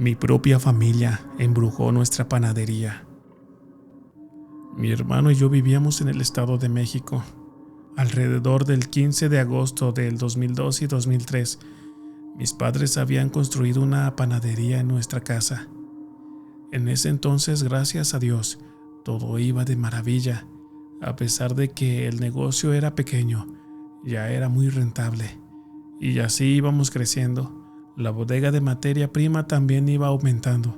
Mi propia familia embrujó nuestra panadería. Mi hermano y yo vivíamos en el Estado de México. Alrededor del 15 de agosto del 2002 y 2003, mis padres habían construido una panadería en nuestra casa. En ese entonces, gracias a Dios, todo iba de maravilla. A pesar de que el negocio era pequeño, ya era muy rentable. Y así íbamos creciendo. La bodega de materia prima también iba aumentando.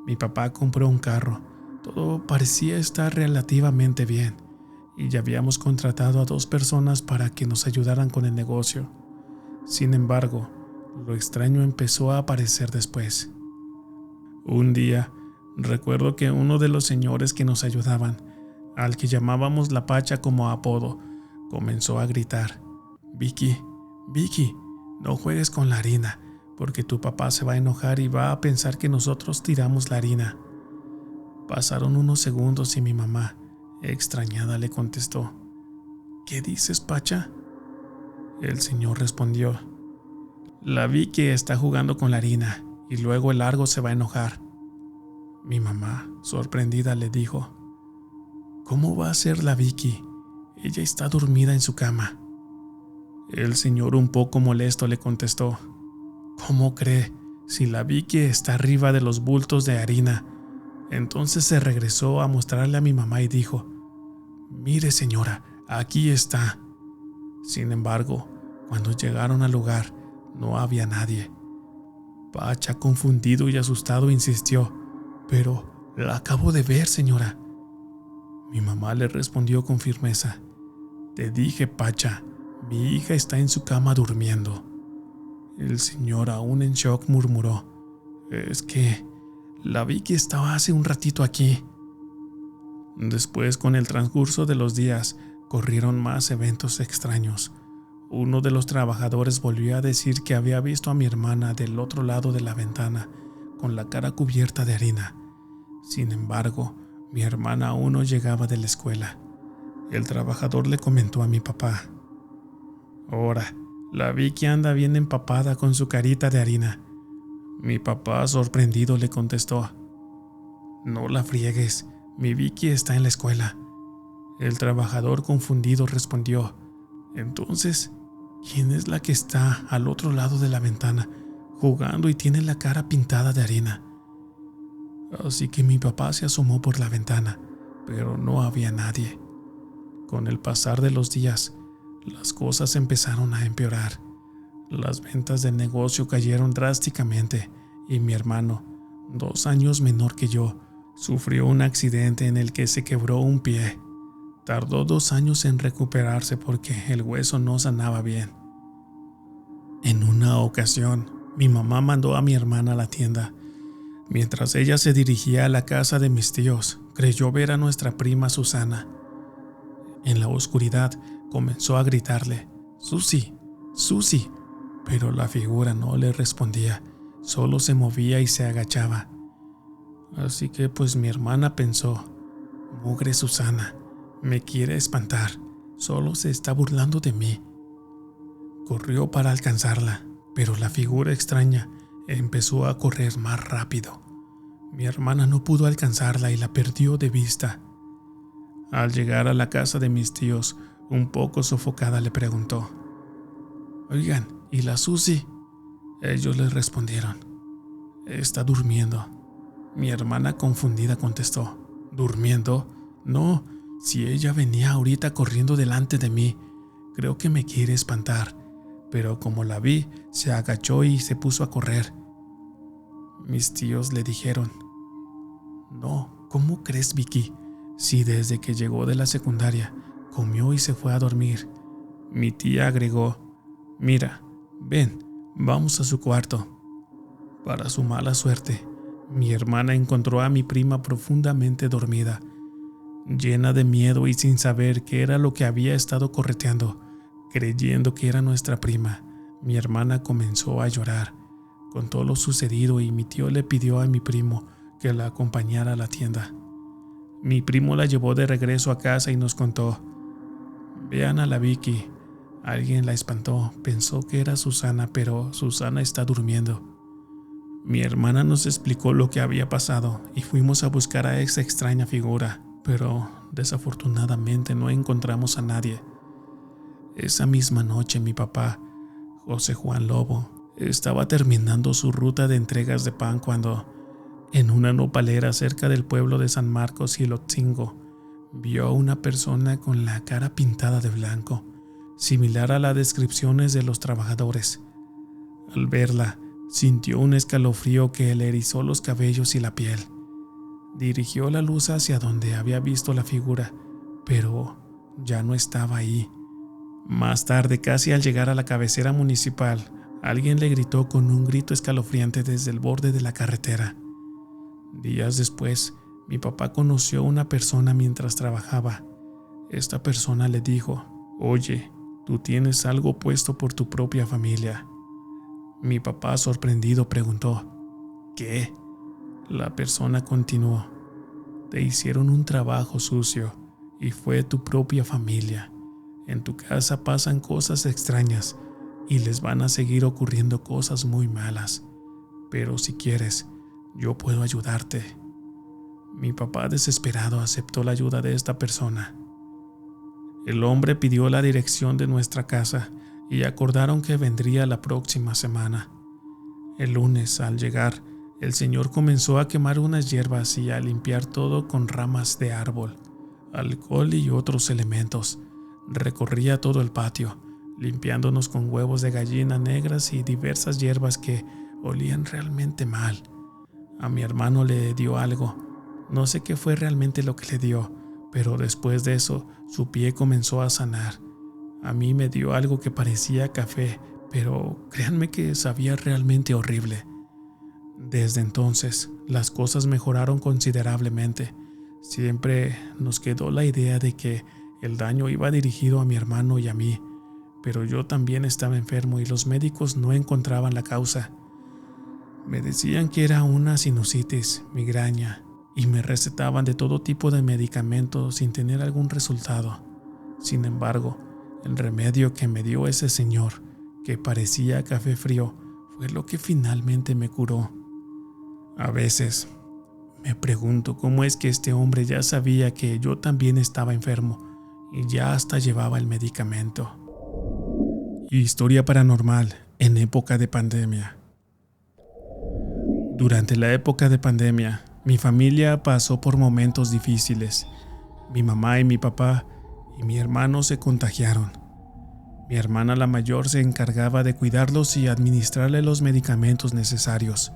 Mi papá compró un carro. Todo parecía estar relativamente bien. Y ya habíamos contratado a 2 personas para que nos ayudaran con el negocio. Sin embargo, lo extraño empezó a aparecer después. Un día, recuerdo que uno de los señores que nos ayudaban, al que llamábamos la Pacha como apodo, comenzó a gritar: Vicky, Vicky, no juegues con la harina, porque tu papá se va a enojar y va a pensar que nosotros tiramos la harina. Pasaron unos segundos y mi mamá, extrañada, le contestó: ¿Qué dices, Pacha? El señor respondió: La Vicky está jugando con la harina y luego el Largo se va a enojar. Mi mamá, sorprendida, le dijo: ¿Cómo va a ser la Vicky? Ella está dormida en su cama. El señor, un poco molesto, le contestó: ¿Cómo cree? Si la Vicky está arriba de los bultos de harina. Entonces se regresó a mostrarle a mi mamá y dijo: Mire, señora, aquí está. Sin embargo, cuando llegaron al lugar, no había nadie. Pacha, confundido y asustado, insistió: Pero la acabo de ver, señora. Mi mamá le respondió con firmeza: Te dije, Pacha, mi hija está en su cama durmiendo. El señor, aún en shock, murmuró: Es que la Vicky estaba hace un ratito aquí. Después, con el transcurso de los días, corrieron más eventos extraños. Uno de los trabajadores volvió a decir que había visto a mi hermana del otro lado de la ventana, con la cara cubierta de harina. Sin embargo, mi hermana aún no llegaba de la escuela. El trabajador le comentó a mi papá: Ahora, la Vicky anda bien empapada con su carita de harina. Mi papá, sorprendido, le contestó: No la friegues, mi Vicky está en la escuela. El trabajador, confundido, respondió: Entonces, ¿quién es la que está al otro lado de la ventana, jugando y tiene la cara pintada de harina? Así que mi papá se asomó por la ventana, pero no había nadie. Con el pasar de los días, las cosas empezaron a empeorar. Las ventas del negocio cayeron drásticamente y mi hermano, 2 años menor que yo, sufrió un accidente en el que se quebró un pie. Tardó 2 años en recuperarse porque el hueso no sanaba bien. En una ocasión, mi mamá mandó a mi hermana a la tienda. Mientras ella se dirigía a la casa de mis tíos, creyó ver a nuestra prima Susana. En la oscuridad comenzó a gritarle: «Susi, Susi», pero la figura no le respondía, solo se movía y se agachaba. Así que pues mi hermana pensó: «Mugre Susana, me quiere espantar, solo se está burlando de mí». Corrió para alcanzarla, pero la figura extraña empezó a correr más rápido. Mi hermana no pudo alcanzarla y la perdió de vista. Al llegar a la casa de mis tíos, un poco sofocada, le preguntó: «Oigan, ¿y la Susi?». Ellos le respondieron: «Está durmiendo». Mi hermana, confundida, contestó: «¿Durmiendo? No, si ella venía ahorita corriendo delante de mí. Creo que me quiere espantar, pero como la vi, se agachó y se puso a correr». Mis tíos le dijeron: «No, ¿cómo crees, Vicky? Si desde que llegó de la secundaria, comió y se fue a dormir». Mi tía agregó: «Mira, ven, vamos a su cuarto». Para su mala suerte, mi hermana encontró a mi prima profundamente dormida. Llena de miedo y sin saber qué era lo que había estado correteando, creyendo que era nuestra prima, mi hermana comenzó a llorar. Contó lo sucedido y mi tío le pidió a mi primo que la acompañara a la tienda. Mi primo la llevó de regreso a casa y nos contó: «Vean a la Vicky. Alguien la espantó, pensó que era Susana, pero Susana está durmiendo». Mi hermana nos explicó lo que había pasado y fuimos a buscar a esa extraña figura, pero desafortunadamente no encontramos a nadie. Esa misma noche mi papá, José Juan Lobo, estaba terminando su ruta de entregas de pan cuando, en una nopalera cerca del pueblo de San Marcos y Lotzingo, vio a una persona con la cara pintada de blanco, similar a las descripciones de los trabajadores. Al verla, sintió un escalofrío que le erizó los cabellos y la piel. Dirigió la luz hacia donde había visto la figura, pero ya no estaba ahí. Más tarde, casi al llegar a la cabecera municipal, alguien le gritó con un grito escalofriante desde el borde de la carretera. Días después, mi papá conoció a una persona mientras trabajaba. Esta persona le dijo: «Oye, tú tienes algo puesto por tu propia familia». Mi papá, sorprendido, preguntó: «¿Qué?». La persona continuó: «Te hicieron un trabajo sucio y fue tu propia familia. En tu casa pasan cosas extrañas y les van a seguir ocurriendo cosas muy malas. Pero si quieres, yo puedo ayudarte». Mi papá, desesperado, aceptó la ayuda de esta persona. El hombre pidió la dirección de nuestra casa y acordaron que vendría la próxima semana. El lunes, al llegar, el señor comenzó a quemar unas hierbas y a limpiar todo con ramas de árbol, alcohol y otros elementos. Recorría todo el patio, limpiándonos con huevos de gallina negras y diversas hierbas que olían realmente mal. A mi hermano le dio algo. No sé qué fue realmente lo que le dio, pero después de eso su pie comenzó a sanar. A mí me dio algo que parecía café, pero créanme que sabía realmente horrible. Desde entonces, las cosas mejoraron considerablemente. Siempre nos quedó la idea de que el daño iba dirigido a mi hermano y a mí, pero yo también estaba enfermo y los médicos no encontraban la causa. Me decían que era una sinusitis, migraña, y me recetaban de todo tipo de medicamentos sin tener algún resultado. Sin embargo, el remedio que me dio ese señor, que parecía café frío, fue lo que finalmente me curó. A veces me pregunto cómo es que este hombre ya sabía que yo también estaba enfermo y ya hasta llevaba el medicamento. Historia paranormal en época de pandemia. Durante la época de pandemia, mi familia pasó por momentos difíciles. Mi mamá y mi papá y mi hermano se contagiaron. Mi hermana, la mayor, se encargaba de cuidarlos y administrarle los medicamentos necesarios.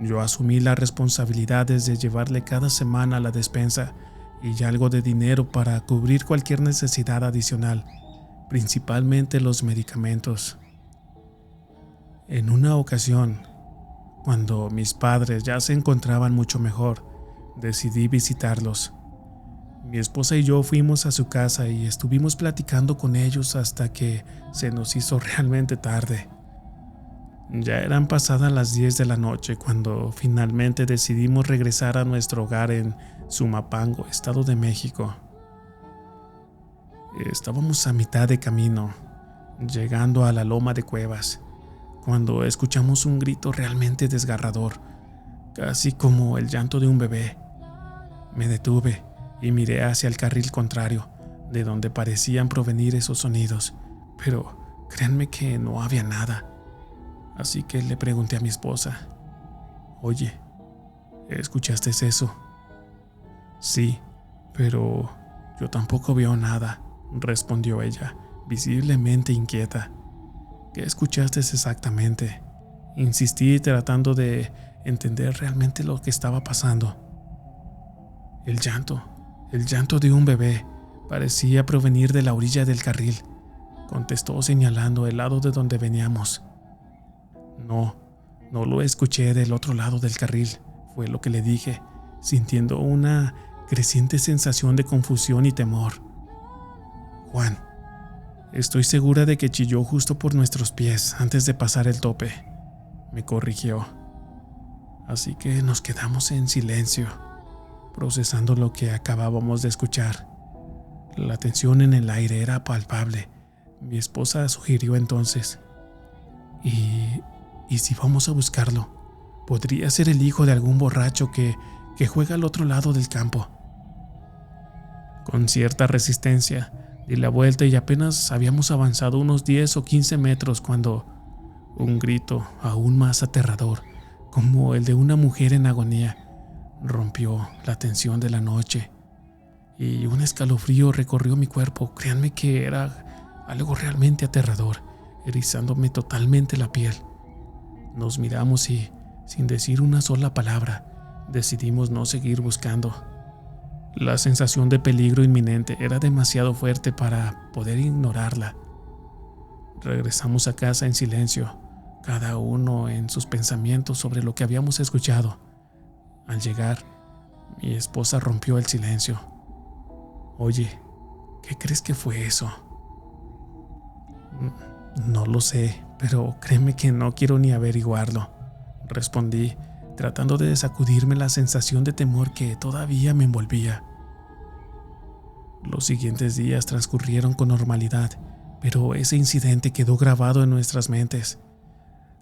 Yo asumí las responsabilidades de llevarle cada semana la despensa y algo de dinero para cubrir cualquier necesidad adicional, principalmente los medicamentos. En una ocasión, cuando mis padres ya se encontraban mucho mejor, decidí visitarlos. Mi esposa y yo fuimos a su casa y estuvimos platicando con ellos hasta que se nos hizo realmente tarde. Ya eran pasadas las 10 de la noche cuando finalmente decidimos regresar a nuestro hogar en Sumapango, Estado de México. Estábamos a mitad de camino, llegando a la loma de Cuevas, cuando escuchamos un grito realmente desgarrador, casi como el llanto de un bebé. Me detuve y miré hacia el carril contrario, de donde parecían provenir esos sonidos, pero créanme que no había nada. Así que le pregunté a mi esposa: «Oye, ¿escuchaste eso?». «Sí, pero yo tampoco veo nada», respondió ella, visiblemente inquieta. «¿Qué escuchaste exactamente?», insistí, tratando de entender realmente lo que estaba pasando. El llanto de un bebé parecía provenir de la orilla del carril», contestó señalando el lado de donde veníamos. No lo escuché del otro lado del carril, fue lo que le dije, sintiendo una creciente sensación de confusión y temor. «Juan, estoy segura de que chilló justo por nuestros pies antes de pasar el tope», me corrigió. Así que nos quedamos en silencio, procesando lo que acabábamos de escuchar. La tensión en el aire era palpable. Mi esposa sugirió entonces: ¿Y si vamos a buscarlo? Podría ser el hijo de algún borracho que juega al otro lado del campo. Con cierta resistencia, di la vuelta y apenas habíamos avanzado unos 10 o 15 metros cuando un grito aún más aterrador, como el de una mujer en agonía, rompió la tensión de la noche y un escalofrío recorrió mi cuerpo. Créanme que era algo realmente aterrador, erizándome totalmente la piel. Nos miramos y, sin decir una sola palabra, decidimos no seguir buscando. La sensación de peligro inminente era demasiado fuerte para poder ignorarla. Regresamos a casa en silencio, cada uno en sus pensamientos sobre lo que habíamos escuchado. Al llegar, mi esposa rompió el silencio. «Oye, ¿qué crees que fue eso?» «No lo sé, pero créeme que no quiero ni averiguarlo», respondí, tratando de sacudirme la sensación de temor que todavía me envolvía. Los siguientes días transcurrieron con normalidad, pero ese incidente quedó grabado en nuestras mentes.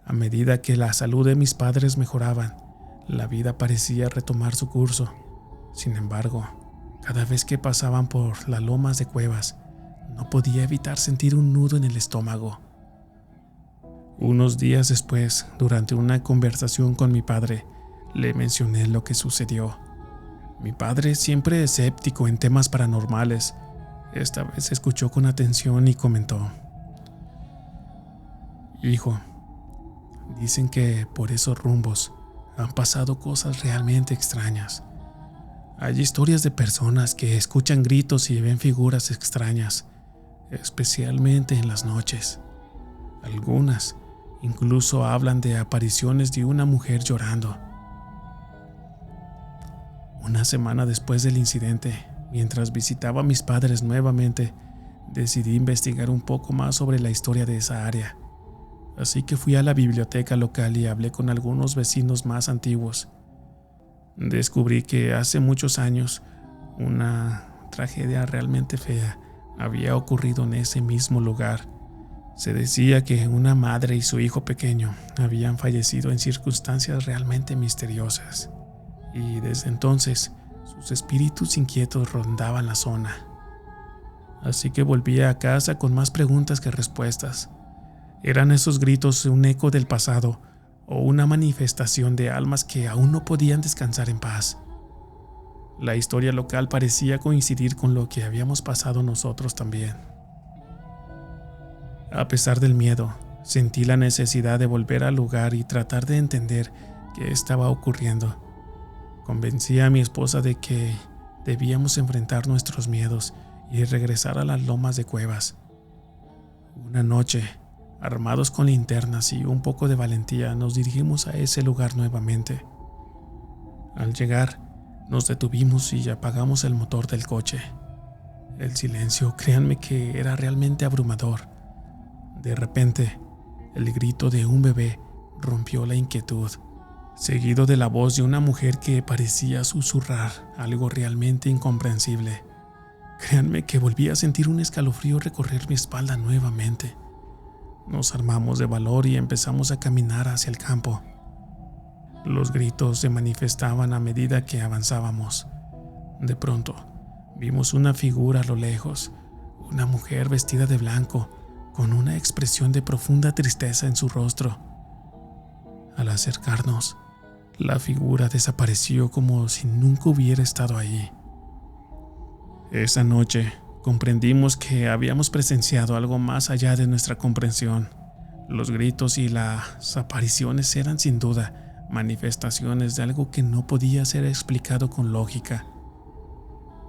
A medida que la salud de mis padres mejoraban, la vida parecía retomar su curso. Sin embargo, cada vez que pasaban por las lomas de Cuevas, no podía evitar sentir un nudo en el estómago. Unos días después, durante una conversación con mi padre, le mencioné lo que sucedió. Mi padre, siempre escéptico en temas paranormales, esta vez escuchó con atención y comentó: «Hijo, dicen que por esos rumbos han pasado cosas realmente extrañas. Hay historias de personas que escuchan gritos y ven figuras extrañas, especialmente en las noches. Algunas incluso hablan de apariciones de una mujer llorando». Una semana después del incidente, mientras visitaba a mis padres nuevamente, decidí investigar un poco más sobre la historia de esa área. Así que fui a la biblioteca local y hablé con algunos vecinos más antiguos. Descubrí que hace muchos años una tragedia realmente fea había ocurrido en ese mismo lugar. Se decía que una madre y su hijo pequeño habían fallecido en circunstancias realmente misteriosas, y desde entonces sus espíritus inquietos rondaban la zona. Así que volví a casa con más preguntas que respuestas. ¿Eran esos gritos un eco del pasado o una manifestación de almas que aún no podían descansar en paz? La historia local parecía coincidir con lo que habíamos pasado nosotros también. A pesar del miedo, sentí la necesidad de volver al lugar y tratar de entender qué estaba ocurriendo. Convencí a mi esposa de que debíamos enfrentar nuestros miedos y regresar a las lomas de Cuevas. Una noche, armados con linternas y un poco de valentía, nos dirigimos a ese lugar nuevamente. Al llegar, nos detuvimos y apagamos el motor del coche. El silencio, créanme que era realmente abrumador. De repente, el grito de un bebé rompió la inquietud, seguido de la voz de una mujer que parecía susurrar algo realmente incomprensible. Créanme que volví a sentir un escalofrío recorrer mi espalda nuevamente. Nos armamos de valor y empezamos a caminar hacia el campo. Los gritos se manifestaban a medida que avanzábamos. De pronto, vimos una figura a lo lejos, una mujer vestida de blanco, con una expresión de profunda tristeza en su rostro. Al acercarnos, la figura desapareció como si nunca hubiera estado allí. Esa noche comprendimos que habíamos presenciado algo más allá de nuestra comprensión. Los gritos y las apariciones eran sin duda manifestaciones de algo que no podía ser explicado con lógica.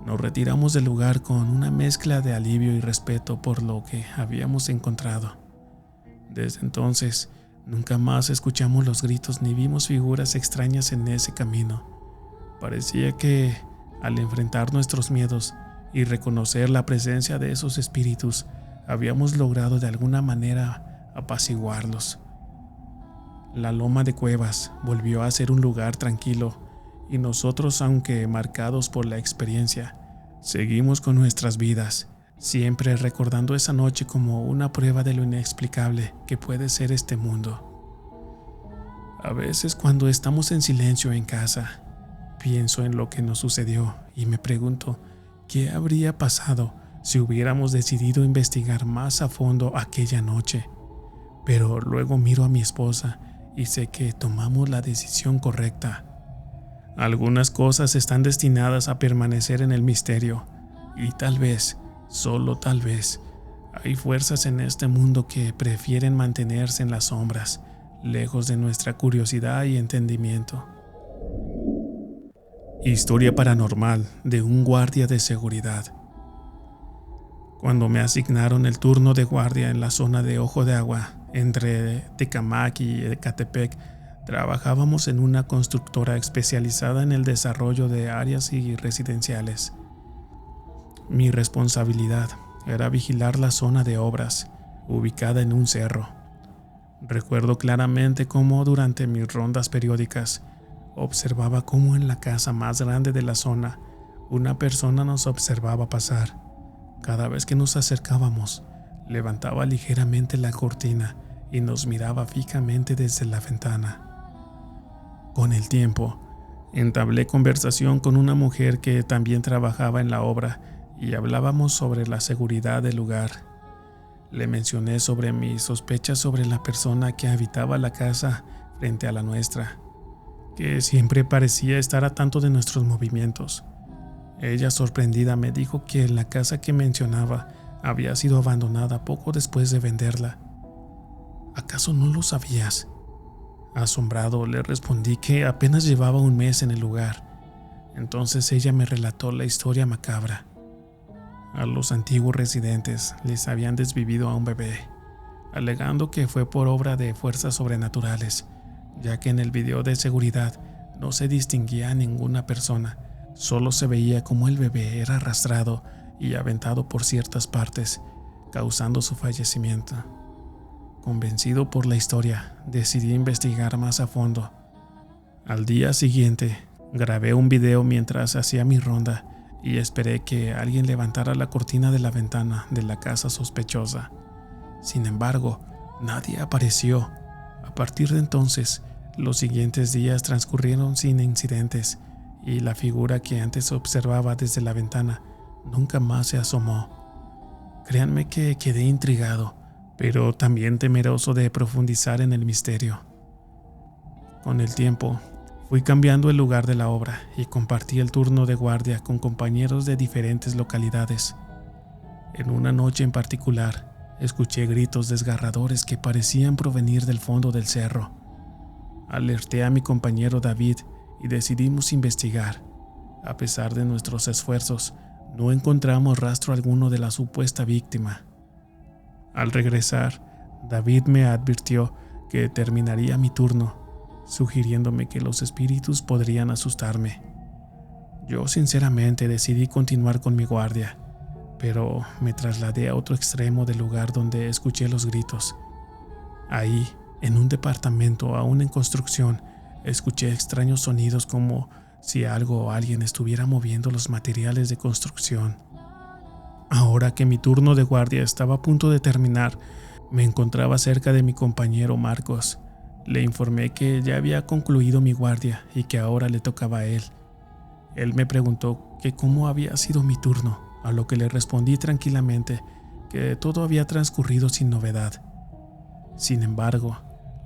Nos retiramos del lugar con una mezcla de alivio y respeto por lo que habíamos encontrado. Desde entonces, nunca más escuchamos los gritos ni vimos figuras extrañas en ese camino. Parecía que, al enfrentar nuestros miedos y reconocer la presencia de esos espíritus, habíamos logrado de alguna manera apaciguarlos. La loma de Cuevas volvió a ser un lugar tranquilo y nosotros, aunque marcados por la experiencia, seguimos con nuestras vidas, siempre recordando esa noche como una prueba de lo inexplicable que puede ser este mundo. A veces cuando estamos en silencio en casa, pienso en lo que nos sucedió y me pregunto qué habría pasado si hubiéramos decidido investigar más a fondo aquella noche. Pero luego miro a mi esposa y sé que tomamos la decisión correcta. Algunas cosas están destinadas a permanecer en el misterio y tal vez, solo tal vez, hay fuerzas en este mundo que prefieren mantenerse en las sombras, lejos de nuestra curiosidad y entendimiento. Historia paranormal de un guardia de seguridad. Cuando me asignaron el turno de guardia en la zona de Ojo de Agua, entre Tecámac y Ecatepec, trabajábamos en una constructora especializada en el desarrollo de áreas y residenciales. Mi responsabilidad era vigilar la zona de obras, ubicada en un cerro. Recuerdo claramente cómo durante mis rondas periódicas observaba cómo en la casa más grande de la zona una persona nos observaba pasar. Cada vez que nos acercábamos, levantaba ligeramente la cortina y nos miraba fijamente desde la ventana. Con el tiempo, entablé conversación con una mujer que también trabajaba en la obra y hablábamos sobre la seguridad del lugar. Le mencioné sobre mis sospechas sobre la persona que habitaba la casa frente a la nuestra, que siempre parecía estar a tanto de nuestros movimientos. Ella, sorprendida, me dijo que la casa que mencionaba había sido abandonada poco después de venderla. ¿Acaso no lo sabías? Asombrado, le respondí que apenas llevaba un mes en el lugar. Entonces ella me relató la historia macabra. A los antiguos residentes les habían desvivido a un bebé, alegando que fue por obra de fuerzas sobrenaturales, ya que en el video de seguridad no se distinguía a ninguna persona, solo se veía cómo el bebé era arrastrado y aventado por ciertas partes, causando su fallecimiento. Convencido por la historia, decidí investigar más a fondo. Al día siguiente, grabé un video mientras hacía mi ronda y esperé que alguien levantara la cortina de la ventana de la casa sospechosa. Sin embargo, nadie apareció. A partir de entonces, los siguientes días transcurrieron sin incidentes y la figura que antes observaba desde la ventana nunca más se asomó. Créanme que quedé intrigado, pero también temeroso de profundizar en el misterio. Con el tiempo, fui cambiando el lugar de la obra y compartí el turno de guardia con compañeros de diferentes localidades. En una noche en particular, escuché gritos desgarradores que parecían provenir del fondo del cerro. Alerté a mi compañero David y decidimos investigar. A pesar de nuestros esfuerzos, no encontramos rastro alguno de la supuesta víctima. Al regresar, David me advirtió que terminaría mi turno, sugiriéndome que los espíritus podrían asustarme. Yo sinceramente decidí continuar con mi guardia, pero me trasladé a otro extremo del lugar donde escuché los gritos. Ahí, en un departamento aún en construcción, escuché extraños sonidos como si algo o alguien estuviera moviendo los materiales de construcción. Ahora que mi turno de guardia estaba a punto de terminar, me encontraba cerca de mi compañero Marcos. Le informé que ya había concluido mi guardia y que ahora le tocaba a él. Él me preguntó que cómo había sido mi turno, a lo que le respondí tranquilamente que todo había transcurrido sin novedad. Sin embargo,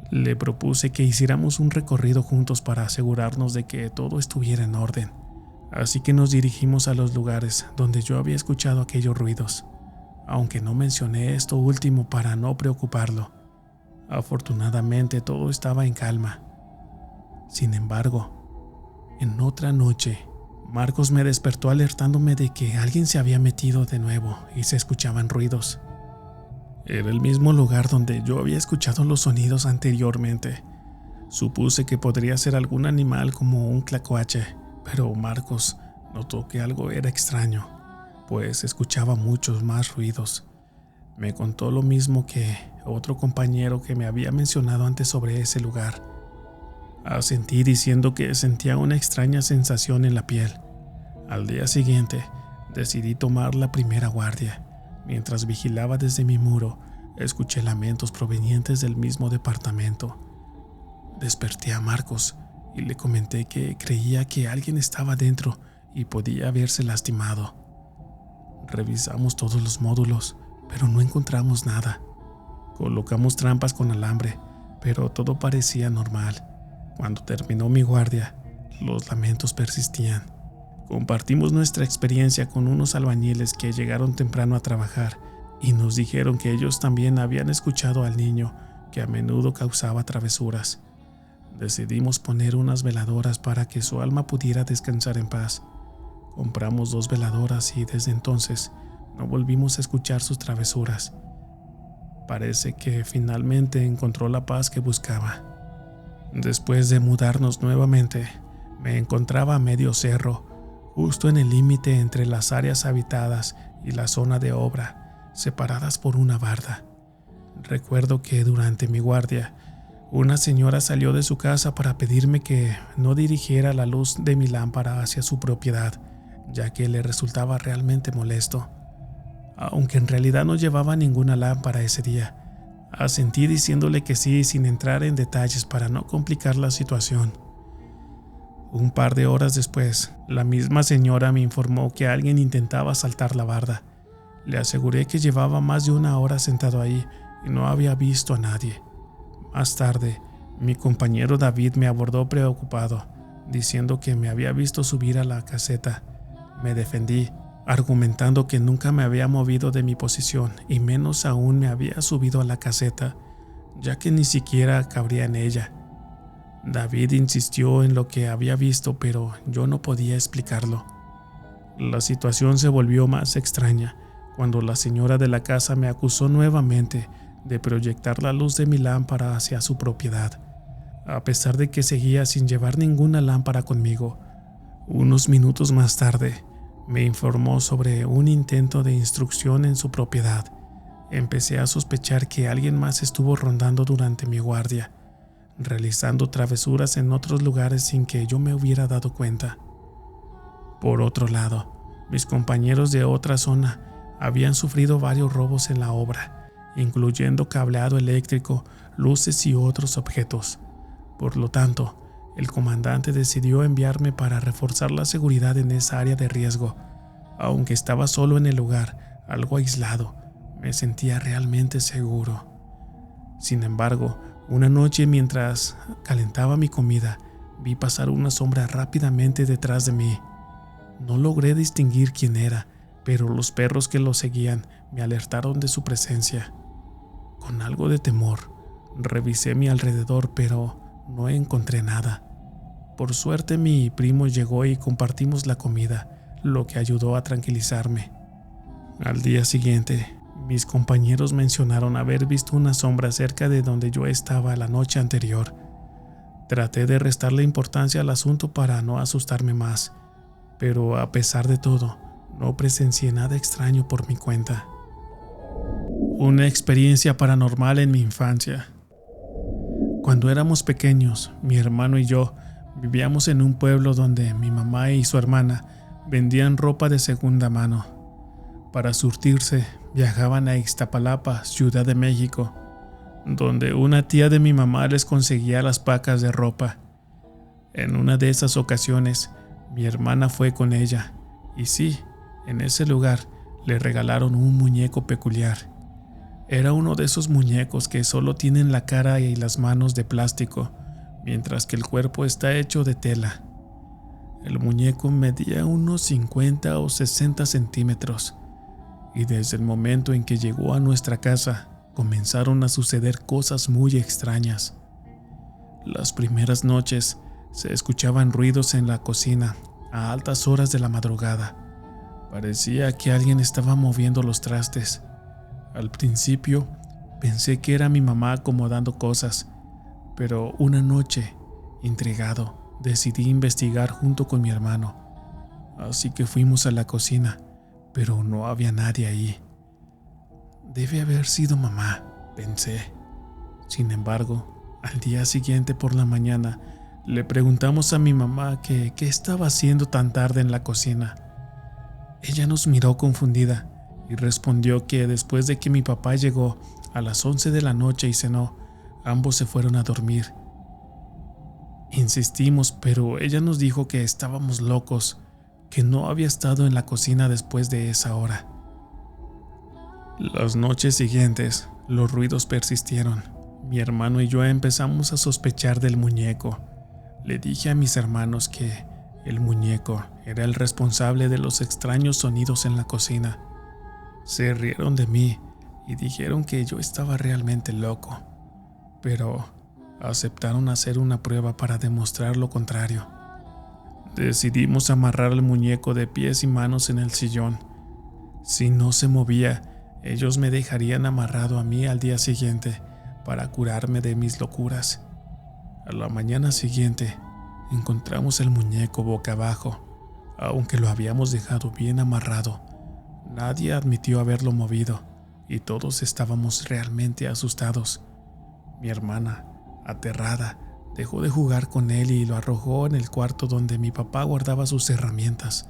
le propuse que hiciéramos un recorrido juntos para asegurarnos de que todo estuviera en orden. Así que nos dirigimos a los lugares donde yo había escuchado aquellos ruidos, aunque no mencioné esto último para no preocuparlo. Afortunadamente todo estaba en calma. Sin embargo, en otra noche, Marcos me despertó alertándome de que alguien se había metido de nuevo y se escuchaban ruidos. Era el mismo lugar donde yo había escuchado los sonidos anteriormente. Supuse que podría ser algún animal como un tlacuache, pero Marcos notó que algo era extraño, pues escuchaba muchos más ruidos. Me contó lo mismo que otro compañero que me había mencionado antes sobre ese lugar. Asentí diciendo que sentía una extraña sensación en la piel. Al día siguiente, decidí tomar la primera guardia. Mientras vigilaba desde mi muro, escuché lamentos provenientes del mismo departamento. Desperté a Marcos y le comenté que creía que alguien estaba dentro y podía haberse lastimado. Revisamos todos los módulos, pero no encontramos nada. Colocamos trampas con alambre, pero todo parecía normal. Cuando terminó mi guardia, los lamentos persistían. Compartimos nuestra experiencia con unos albañiles que llegaron temprano a trabajar y nos dijeron que ellos también habían escuchado al niño que a menudo causaba travesuras. Decidimos poner unas veladoras para que su alma pudiera descansar en paz. Compramos 2 veladoras y desde entonces no volvimos a escuchar sus travesuras. Parece que finalmente encontró la paz que buscaba. Después de mudarnos nuevamente, me encontraba a medio cerro, justo en el límite entre las áreas habitadas y la zona de obra, separadas por una barda. Recuerdo que durante mi guardia, una señora salió de su casa para pedirme que no dirigiera la luz de mi lámpara hacia su propiedad, ya que le resultaba realmente molesto. Aunque en realidad no llevaba ninguna lámpara ese día, asentí diciéndole que sí sin entrar en detalles para no complicar la situación. Un par de horas después, la misma señora me informó que alguien intentaba saltar la barda. Le aseguré que llevaba más de 1 hora sentado ahí y no había visto a nadie. Más tarde, mi compañero David me abordó preocupado, diciendo que me había visto subir a la caseta. Me defendí, argumentando que nunca me había movido de mi posición y menos aún me había subido a la caseta, ya que ni siquiera cabría en ella. David insistió en lo que había visto, pero yo no podía explicarlo. La situación se volvió más extraña cuando la señora de la casa me acusó nuevamente de proyectar la luz de mi lámpara hacia su propiedad, a pesar de que seguía sin llevar ninguna lámpara conmigo. Unos minutos más tarde, me informó sobre un intento de instrucción en su propiedad. Empecé a sospechar que alguien más estuvo rondando durante mi guardia, realizando travesuras en otros lugares sin que yo me hubiera dado cuenta. Por otro lado, mis compañeros de otra zona habían sufrido varios robos en la obra, incluyendo cableado eléctrico, luces y otros objetos. Por lo tanto, el comandante decidió enviarme para reforzar la seguridad en esa área de riesgo. Aunque estaba solo en el lugar, algo aislado, me sentía realmente seguro. Sin embargo, una noche mientras calentaba mi comida, vi pasar una sombra rápidamente detrás de mí. No logré distinguir quién era, pero los perros que lo seguían me alertaron de su presencia. Con algo de temor, revisé mi alrededor, pero no encontré nada. Por suerte mi primo llegó y compartimos la comida, lo que ayudó a tranquilizarme. Al día siguiente, mis compañeros mencionaron haber visto una sombra cerca de donde yo estaba la noche anterior. Traté de restarle importancia al asunto para no asustarme más, pero a pesar de todo, no presencié nada extraño por mi cuenta. Una experiencia paranormal en mi infancia. Cuando éramos pequeños, mi hermano y yo vivíamos en un pueblo donde mi mamá y su hermana vendían ropa de segunda mano. Para surtirse, viajaban a Ixtapalapa, Ciudad de México, donde una tía de mi mamá les conseguía las pacas de ropa. En una de esas ocasiones, mi hermana fue con ella, y sí, en ese lugar le regalaron un muñeco peculiar. Era uno de esos muñecos que solo tienen la cara y las manos de plástico, mientras que el cuerpo está hecho de tela. El muñeco medía unos 50 o 60 centímetros, y desde el momento en que llegó a nuestra casa, comenzaron a suceder cosas muy extrañas. Las primeras noches se escuchaban ruidos en la cocina a altas horas de la madrugada. Parecía que alguien estaba moviendo los trastes. Al principio pensé que era mi mamá acomodando cosas, pero una noche, intrigado, decidí investigar junto con mi hermano. Así que fuimos a la cocina, pero no había nadie ahí. Debe haber sido mamá, pensé. Sin embargo, al día siguiente por la mañana, le preguntamos a mi mamá que qué estaba haciendo tan tarde en la cocina. Ella nos miró confundida y respondió que después de que mi papá llegó a las 11 de la noche y cenó, ambos se fueron a dormir. Insistimos, pero ella nos dijo que estábamos locos, que no había estado en la cocina después de esa hora. Las noches siguientes, los ruidos persistieron. Mi hermano y yo empezamos a sospechar del muñeco. Le dije a mis hermanos que el muñeco era el responsable de los extraños sonidos en la cocina. Se rieron de mí y dijeron que yo estaba realmente loco, pero aceptaron hacer una prueba para demostrar lo contrario. Decidimos amarrar al muñeco de pies y manos en el sillón. Si no se movía, ellos me dejarían amarrado a mí al día siguiente para curarme de mis locuras. A la mañana siguiente, encontramos el muñeco boca abajo. Aunque lo habíamos dejado bien amarrado, nadie admitió haberlo movido y todos estábamos realmente asustados. Mi hermana, aterrada, dejó de jugar con él y lo arrojó en el cuarto donde mi papá guardaba sus herramientas.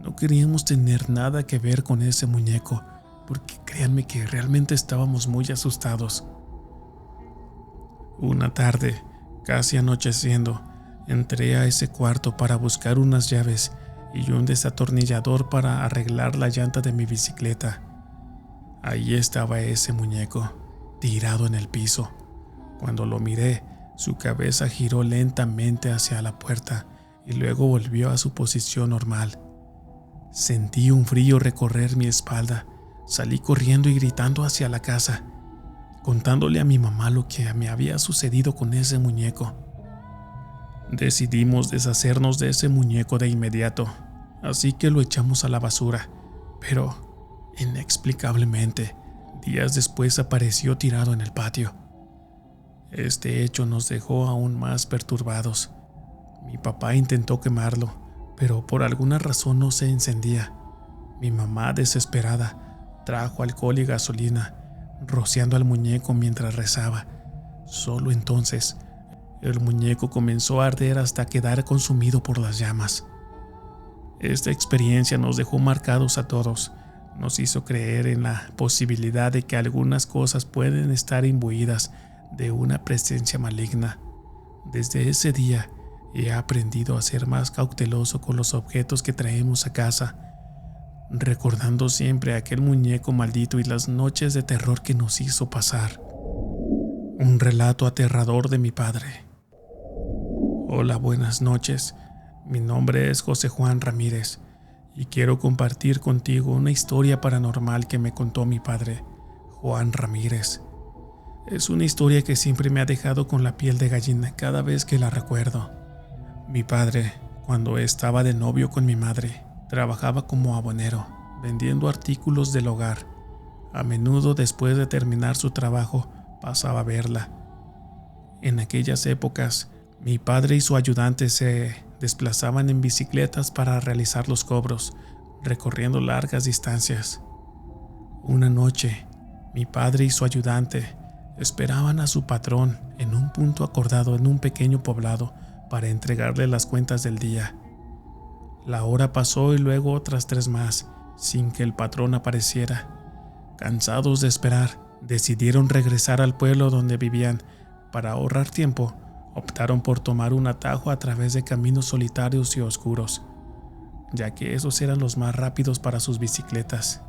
No queríamos tener nada que ver con ese muñeco, porque créanme que realmente estábamos muy asustados. Una tarde, casi anocheciendo, entré a ese cuarto para buscar unas llaves y un desatornillador para arreglar la llanta de mi bicicleta. Ahí estaba ese muñeco, tirado en el piso. Cuando lo miré, su cabeza giró lentamente hacia la puerta y luego volvió a su posición normal. Sentí un frío recorrer mi espalda. Salí corriendo y gritando hacia la casa, contándole a mi mamá lo que me había sucedido con ese muñeco. Decidimos deshacernos de ese muñeco de inmediato, así que lo echamos a la basura, pero inexplicablemente, días después apareció tirado en el patio. Este hecho nos dejó aún más perturbados. Mi papá intentó quemarlo, pero por alguna razón no se encendía. Mi mamá, desesperada, trajo alcohol y gasolina, rociando al muñeco mientras rezaba. Solo entonces, el muñeco comenzó a arder hasta quedar consumido por las llamas. Esta experiencia nos dejó marcados a todos. Nos hizo creer en la posibilidad de que algunas cosas pueden estar imbuidas de una presencia maligna. Desde ese día, he aprendido a ser más cauteloso con los objetos que traemos a casa, recordando siempre aquel muñeco maldito y las noches de terror que nos hizo pasar. Un relato aterrador de mi padre. Hola, buenas noches. Mi nombre es José Juan Ramírez y quiero compartir contigo una historia paranormal que me contó mi padre, Juan Ramírez. Es una historia que siempre me ha dejado con la piel de gallina cada vez que la recuerdo. Mi padre, cuando estaba de novio con mi madre, trabajaba como abonero, vendiendo artículos del hogar. A menudo, después de terminar su trabajo, pasaba a verla. En aquellas épocas, mi padre y su ayudante se desplazaban en bicicletas para realizar los cobros, recorriendo largas distancias. Una noche, mi padre y su ayudante esperaban a su patrón en un punto acordado en un pequeño poblado para entregarle las cuentas del día. La hora pasó y luego otras 3 más, sin que el patrón apareciera. Cansados de esperar, decidieron regresar al pueblo donde vivían. Para ahorrar tiempo, optaron por tomar un atajo a través de caminos solitarios y oscuros, ya que esos eran los más rápidos para sus bicicletas.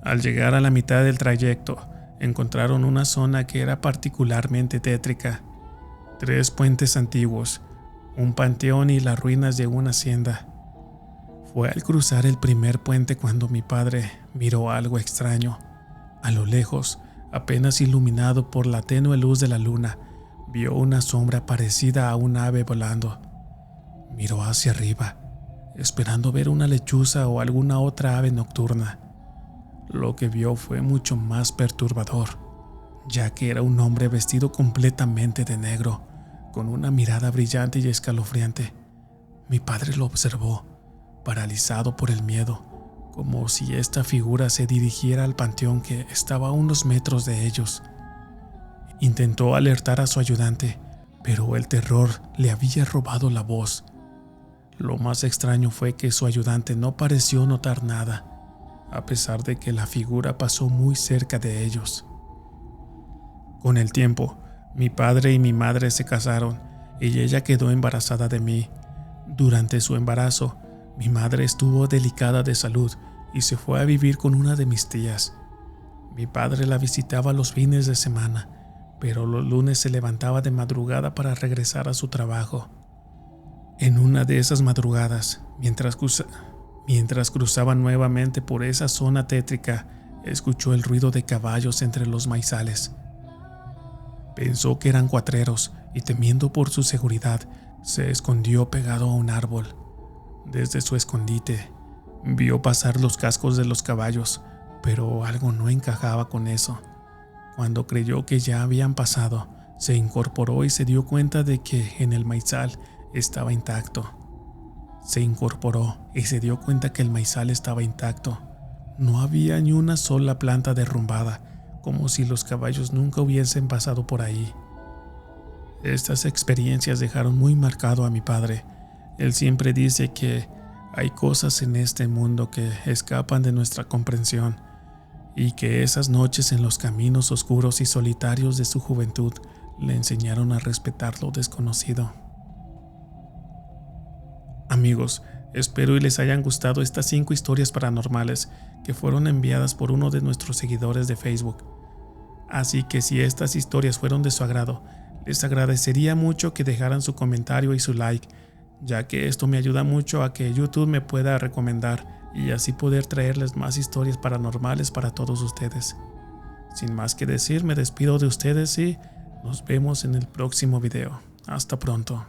Al llegar a la mitad del trayecto, encontraron una zona que era particularmente tétrica. 3 puentes antiguos, un panteón y las ruinas de una hacienda. Fue al cruzar el primer puente cuando mi padre miró algo extraño. A lo lejos, apenas iluminado por la tenue luz de la luna, vio una sombra parecida a un ave volando. Miró hacia arriba, esperando ver una lechuza o alguna otra ave nocturna. Lo que vio fue mucho más perturbador, ya que era un hombre vestido completamente de negro, con una mirada brillante y escalofriante. Mi padre lo observó, paralizado por el miedo, como si esta figura se dirigiera al panteón que estaba a unos metros de ellos. Intentó alertar a su ayudante, pero el terror le había robado la voz. Lo más extraño fue que su ayudante no pareció notar nada, a pesar de que la figura pasó muy cerca de ellos. Con el tiempo, mi padre y mi madre se casaron y ella quedó embarazada de mí. Durante su embarazo, mi madre estuvo delicada de salud y se fue a vivir con una de mis tías. Mi padre la visitaba los fines de semana, pero los lunes se levantaba de madrugada para regresar a su trabajo. En una de esas madrugadas, mientras cruzaba nuevamente por esa zona tétrica, escuchó el ruido de caballos entre los maizales. Pensó que eran cuatreros y, temiendo por su seguridad, se escondió pegado a un árbol. Desde su escondite, vio pasar los cascos de los caballos, pero algo no encajaba con eso. Cuando creyó que ya habían pasado, se incorporó y se dio cuenta de que en el maizal estaba intacto. El maizal estaba intacto. No había ni una sola planta derrumbada, como si los caballos nunca hubiesen pasado por ahí. Estas experiencias dejaron muy marcado a mi padre. Él siempre dice que hay cosas en este mundo que escapan de nuestra comprensión, y que esas noches en los caminos oscuros y solitarios de su juventud le enseñaron a respetar lo desconocido. Amigos, espero y les hayan gustado estas 5 historias paranormales que fueron enviadas por uno de nuestros seguidores de Facebook. Así que si estas historias fueron de su agrado, les agradecería mucho que dejaran su comentario y su like, ya que esto me ayuda mucho a que YouTube me pueda recomendar y así poder traerles más historias paranormales para todos ustedes. Sin más que decir, me despido de ustedes y nos vemos en el próximo video. Hasta pronto.